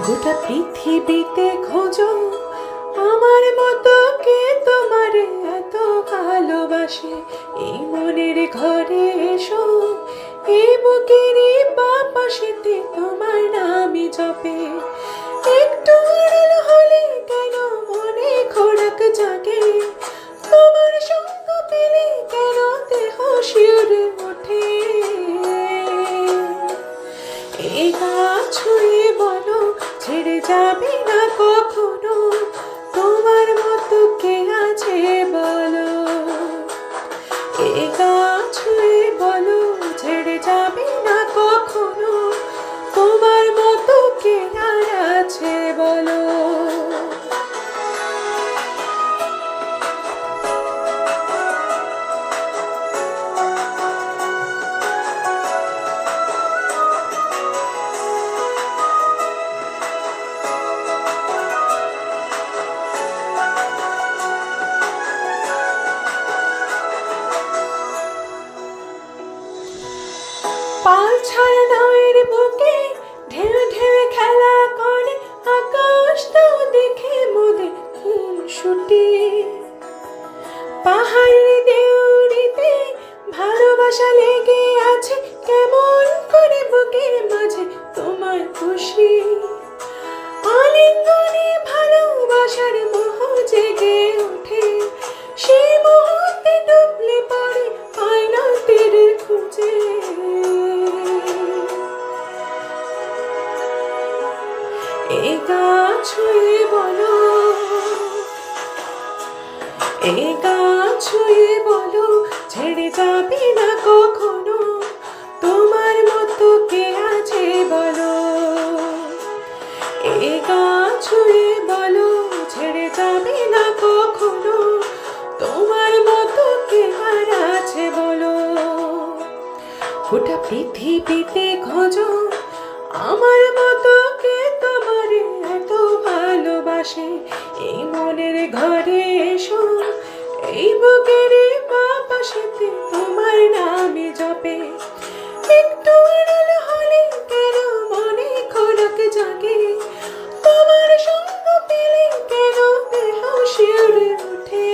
গোটা পৃথিবীতে খোঁজো আমার মতো কে তোমার এত ভালোবাসে। এই মনের ঘরে এসো, এই বুকেরই বাঁ পাশেতে তোমার নামই জপে। একটু আড়াল হলে কেন মনে খোরাক জাগে, তোমার সঙ্গ পেলে কেন দেহ শিউরে ওঠে। এই গা ছুঁয়ে বলো ছেড়ে যাবে না কখনো, তোমার মতো কে আছে বলো। এই গা ছুঁয়ে বলো ছেড়ে যাবে না কখনো, তোমার মতো কে আর আছে বলো। পাল ছাড়া নায়ের বুকে ঢেউ ঢেউ খেলা করে, আকাশটাও দেখে মোদের খুনসুটি। পাহাড়ের দেউড়িতে ভালোবাসা লেগে আছে, কেমন করে বুকের মাঝে তোমার খুশি। আলিঙ্গনে ভালোবাসার মোহ জেগে ওঠে, সেই মুহূর্তে ডুবলে পড়ে আয়না তীরের খুঁজে। এই গা ছুঁয়ে বলো, এই গা ছুঁয়ে বলো ছেড়ে যাবে না কখনো, তোমার মতো কে আছে বলো। এই গা ছুঁয়ে বলো ছেড়ে যাবে না কখনো, তোমার মতো কে আর আছে বলো। গোটা পৃথিবীতে খোঁজো আমার মতো কে তোমার এত ভালোবাসে। এই মনের ঘরে এসো, এই বুকের বাঁ পাশেতে তোমার নামে জপে। একটু আড়াল হলে কেন মনে খোরাক জাগে, তোমার সঙ্গ পেলে কেন দেহ শিউরে ওঠে।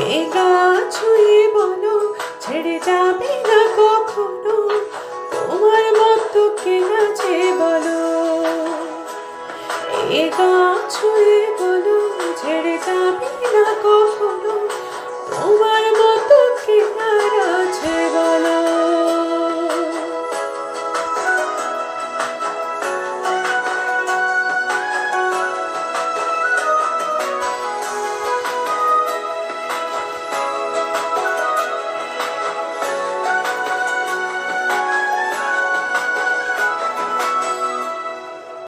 এই গা ছুঁয়ে বলো ছেড়ে যাবে না কখনো, তোমার মতো কে আছে বলো। এই গা ছুঁয়ে বলো ছেড়ে যাবে না কখনো।